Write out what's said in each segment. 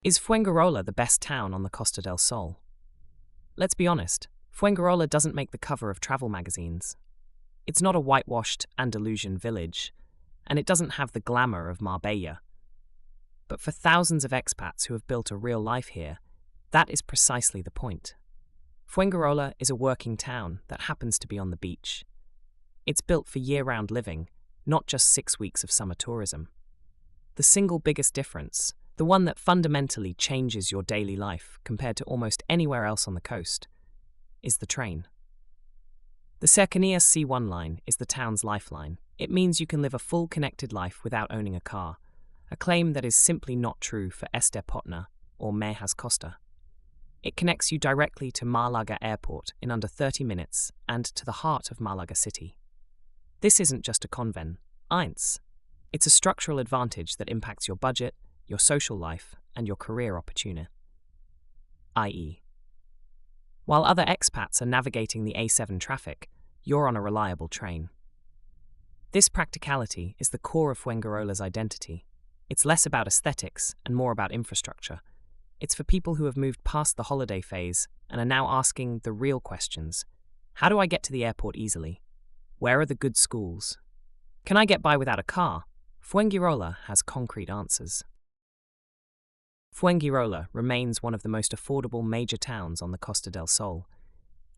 Is Fuengirola the best town on the Costa del Sol? Let's be honest, Fuengirola doesn't make the cover of travel magazines. It's not a whitewashed Andalusian village, and it doesn't have the glamour of Marbella. But for thousands of expats who have built a real life here, that is precisely the point. Fuengirola is a working town that happens to be on the beach. It's built for year-round living, not just 6 weeks of summer tourism. The single biggest difference, the one that fundamentally changes your daily life compared to almost anywhere else on the coast, is the train. The Cercanías C1 line is the town's lifeline. It means you can live a full connected life without owning a car, a claim that is simply not true for Estepotna or Mejas Costa. It connects you directly to Málaga Airport in under 30 minutes and to the heart of Málaga city. This isn't just a convenience. It's a structural advantage that impacts your budget, your social life, and your career opportunity. I.e., while other expats are navigating the A7 traffic, you're on a reliable train. This practicality is the core of Fuengirola's identity. It's less about aesthetics and more about infrastructure. It's for people who have moved past the holiday phase and are now asking the real questions. How do I get to the airport easily? Where are the good schools? Can I get by without a car? Fuengirola has concrete answers. Fuengirola remains one of the most affordable major towns on the Costa del Sol,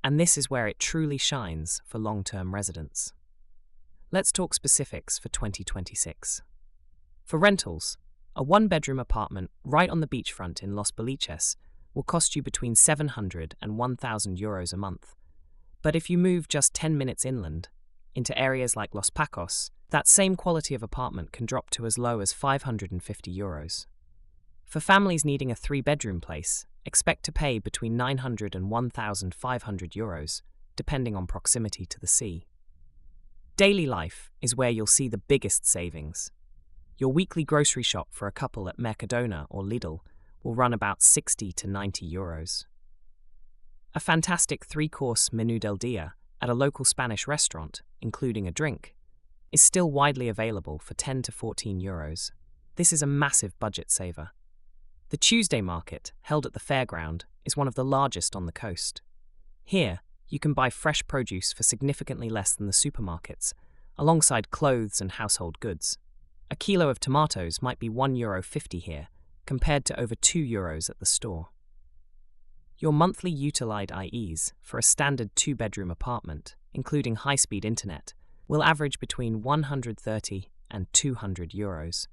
and this is where it truly shines for long-term residents. Let's talk specifics for 2026. For rentals, a one-bedroom apartment right on the beachfront in Los Boliches will cost you between 700 and 1,000 euros a month. But if you move just 10 minutes inland, into areas like Los Pacos, that same quality of apartment can drop to as low as 550 euros. For families needing a 3-bedroom place, expect to pay between 900 and 1,500 euros, depending on proximity to the sea. Daily life is where you'll see the biggest savings. Your weekly grocery shop for a couple at Mercadona or Lidl will run about 60 to 90 euros. A fantastic 3-course menú del día at a local Spanish restaurant, including a drink, is still widely available for 10 to 14 euros. This is a massive budget saver. The Tuesday market, held at the fairground, is one of the largest on the coast. Here, you can buy fresh produce for significantly less than the supermarkets, alongside clothes and household goods. A kilo of tomatoes might be €1.50 here, compared to over €2 at the store. Your monthly utilized IEs for a standard 2-bedroom apartment, including high-speed internet, will average between 130 and 200 euros.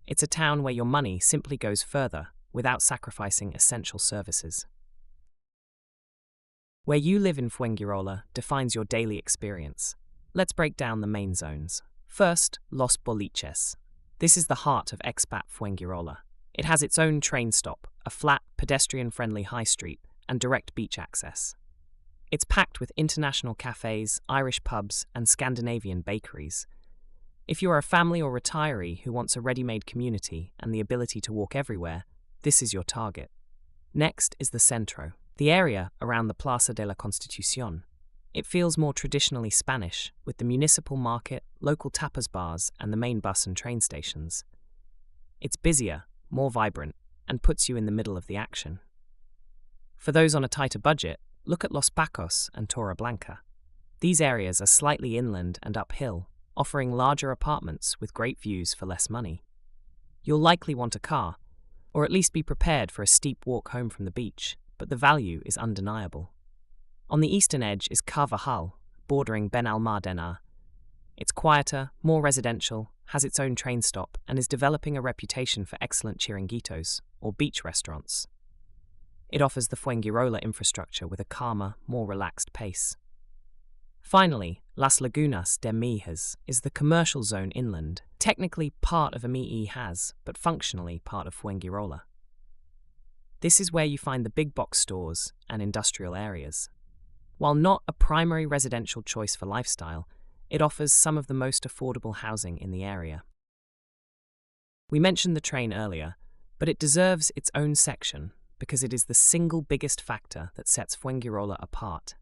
It's a town where your money simply goes further without sacrificing essential services. Where you live in Fuengirola defines your daily experience. Let's break down the main zones. First, Los Boliches. This is the heart of Expat Fuengirola. It has its own train stop, a flat, pedestrian-friendly high street, and direct beach access. It's packed with international cafes, Irish pubs, and Scandinavian bakeries. If you are a family or retiree who wants a ready-made community and the ability to walk everywhere, this is your target. Next is the Centro, the area around the Plaza de la Constitución. It feels more traditionally Spanish, with the municipal market, local tapas bars, and the main bus and train stations. It's busier, more vibrant, and puts you in the middle of the action. For those on a tighter budget, look at Los Pacos and Torreblanca. These areas are slightly inland and uphill, offering larger apartments with great views for less money. You'll likely want a car, or at least be prepared for a steep walk home from the beach, but the value is undeniable. On the eastern edge is Carvajal, bordering Benalmádena. It's quieter, more residential, has its own train stop, and is developing a reputation for excellent chiringuitos, or beach restaurants. It offers the Fuengirola infrastructure with a calmer, more relaxed pace. Finally, Las Lagunas de Mejas is the commercial zone inland, technically part of Mejas, but functionally part of Fuengirola. This is where you find the big box stores and industrial areas. While not a primary residential choice for lifestyle, it offers some of the most affordable housing in the area. We mentioned the train earlier, but it deserves its own section because it is the single biggest factor that sets Fuengirola apart.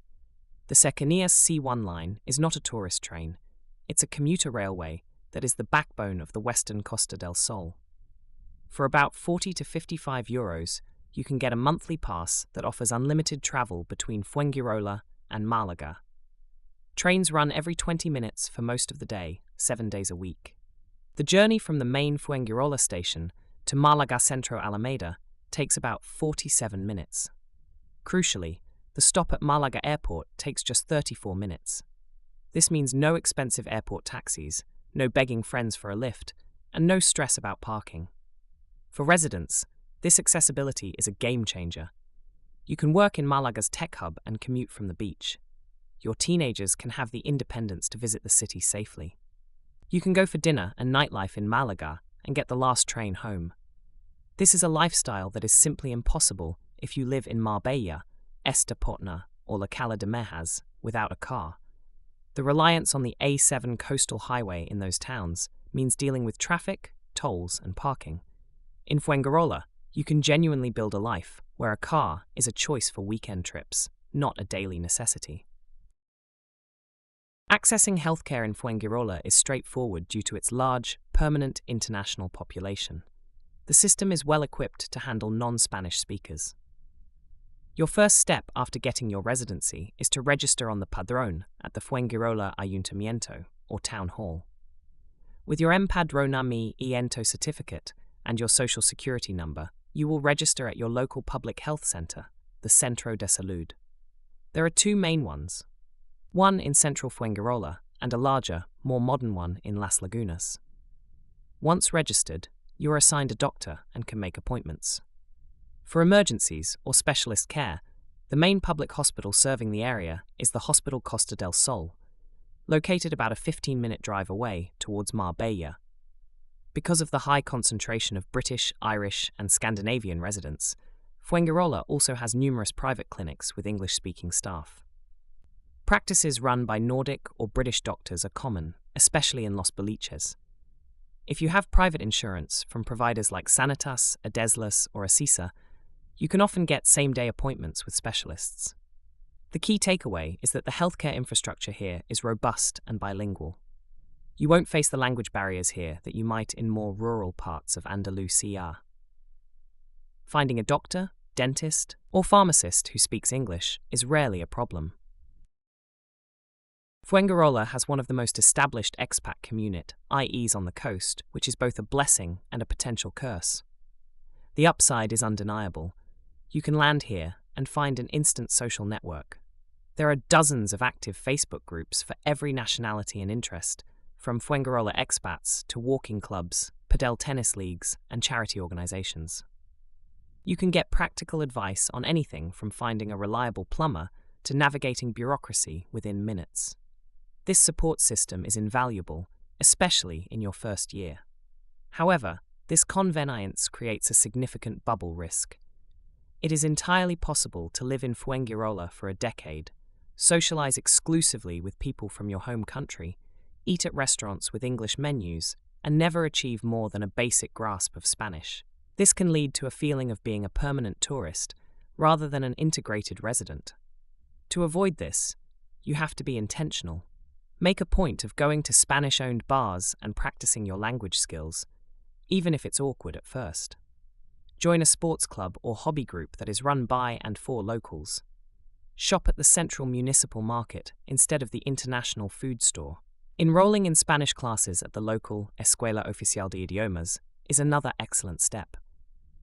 The Cercanías C1 line is not a tourist train. It's a commuter railway that is the backbone of the western Costa del Sol. For about 40 to 55 euros, you can get a monthly pass that offers unlimited travel between Fuengirola and Malaga. Trains run every 20 minutes for most of the day, 7 days a week. The journey from the main Fuengirola station to Malaga Centro Alameda takes about 47 minutes. Crucially, the stop at Malaga Airport takes just 34 minutes. This means no expensive airport taxis, no begging friends for a lift, and no stress about parking. For residents, this accessibility is a game changer. You can work in Malaga's tech hub and commute from the beach. Your teenagers can have the independence to visit the city safely. You can go for dinner and nightlife in Malaga and get the last train home. This is a lifestyle that is simply impossible if you live in Marbella, Estepona, or La Cala de Mejas without a car. The reliance on the A7 coastal highway in those towns means dealing with traffic, tolls, and parking. In Fuengirola, you can genuinely build a life where a car is a choice for weekend trips, not a daily necessity. Accessing healthcare in Fuengirola is straightforward due to its large, permanent international population. The system is well equipped to handle non-Spanish speakers. Your first step after getting your residency is to register on the Padrón at the Fuengirola Ayuntamiento, or Town Hall. With your Empadronamiento certificate and your social security number, you will register at your local public health centre, the Centro de Salud. There are two main ones, one in central Fuengirola and a larger, more modern one in Las Lagunas. Once registered, you are assigned a doctor and can make appointments. For emergencies or specialist care, the main public hospital serving the area is the Hospital Costa del Sol, located about a 15-minute drive away towards Marbella. Because of the high concentration of British, Irish, and Scandinavian residents, Fuengirola also has numerous private clinics with English-speaking staff. Practices run by Nordic or British doctors are common, especially in Los Boliches. If you have private insurance from providers like Sanitas, Adeslas, or Asisa, you can often get same-day appointments with specialists. The key takeaway is that the healthcare infrastructure here is robust and bilingual. You won't face the language barriers here that you might in more rural parts of Andalusia. Finding a doctor, dentist, or pharmacist who speaks English is rarely a problem. Fuengirola has one of the most established expat community, i.e. on the coast, which is both a blessing and a potential curse. The upside is undeniable. You can land here and find an instant social network. There are dozens of active Facebook groups for every nationality and interest, from Fuengirola expats to walking clubs, padel tennis leagues, and charity organizations. You can get practical advice on anything from finding a reliable plumber to navigating bureaucracy within minutes. This support system is invaluable, especially in your first year. However, this convenience creates a significant bubble risk. It is entirely possible to live in Fuengirola for a decade, socialize exclusively with people from your home country, eat at restaurants with English menus, and never achieve more than a basic grasp of Spanish. This can lead to a feeling of being a permanent tourist rather than an integrated resident. To avoid this, you have to be intentional. Make a point of going to Spanish-owned bars and practicing your language skills, even if it's awkward at first. Join a sports club or hobby group that is run by and for locals. Shop at the central municipal market instead of the international food store. Enrolling in Spanish classes at the local Escuela Oficial de Idiomas is another excellent step.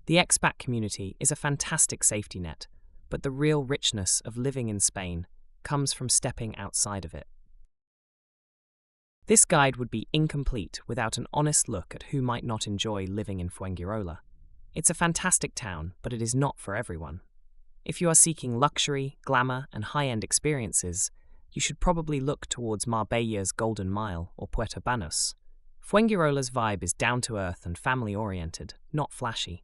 The expat community is a fantastic safety net, but the real richness of living in Spain comes from stepping outside of it. This guide would be incomplete without an honest look at who might not enjoy living in Fuengirola. It's a fantastic town, but it is not for everyone. If you are seeking luxury, glamour, and high-end experiences, you should probably look towards Marbella's Golden Mile or Puerto Banús. Fuengirola's vibe is down-to-earth and family-oriented, not flashy.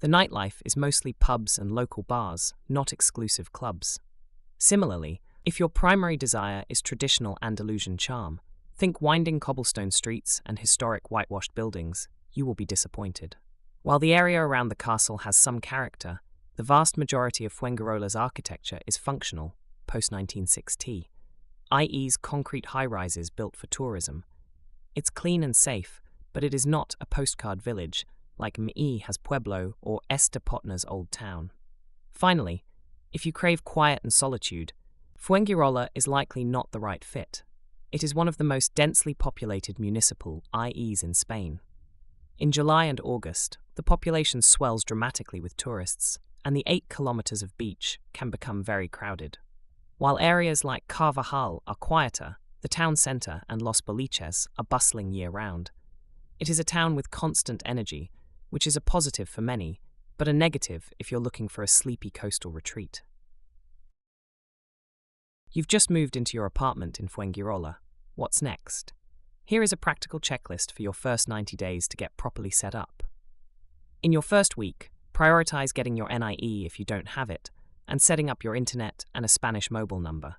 The nightlife is mostly pubs and local bars, not exclusive clubs. Similarly, if your primary desire is traditional Andalusian charm, think winding cobblestone streets and historic whitewashed buildings, you will be disappointed. While the area around the castle has some character, the vast majority of Fuengirola's architecture is functional, post-1960, i.e. concrete high-rises built for tourism. It's clean and safe, but it is not a postcard village, like M'i has Pueblo or Estepotna's Old Town. Finally, if you crave quiet and solitude, Fuengirola is likely not the right fit. It is one of the most densely populated municipal IEs in Spain. In July and August, the population swells dramatically with tourists, and the 8 kilometers of beach can become very crowded. While areas like Carvajal are quieter, the town centre and Los Boliches are bustling year-round. It is a town with constant energy, which is a positive for many, but a negative if you're looking for a sleepy coastal retreat. You've just moved into your apartment in Fuengirola. What's next? Here is a practical checklist for your first 90 days to get properly set up. In your first week, prioritize getting your NIE if you don't have it, and setting up your internet and a Spanish mobile number.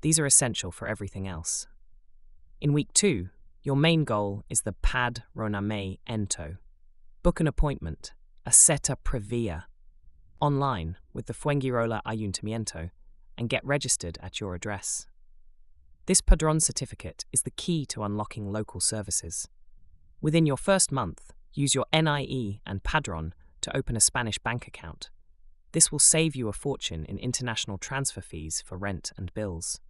These are essential for everything else. In week 2, your main goal is the Padronamiento. Book an appointment, a cita previa, online with the Fuengirola Ayuntamiento, and get registered at your address. This Padrón certificate is the key to unlocking local services. Within your first month, use your NIE and Padrón to open a Spanish bank account. This will save you a fortune in international transfer fees for rent and bills.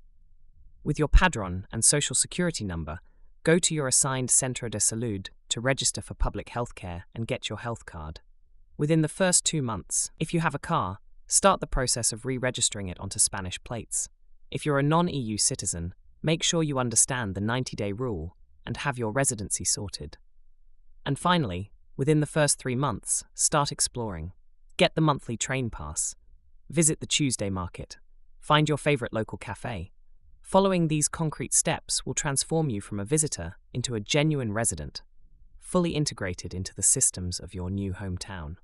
With your Padrón and social security number, go to your assigned Centro de Salud to register for public healthcare and get your health card. Within the first 2 months, if you have a car, start the process of re-registering it onto Spanish plates. If you're a non-EU citizen, make sure you understand the 90-day rule and have your residency sorted. And finally, within the first 3 months, start exploring. Get the monthly train pass. Visit the Tuesday market. Find your favorite local cafe. Following these concrete steps will transform you from a visitor into a genuine resident, fully integrated into the systems of your new hometown.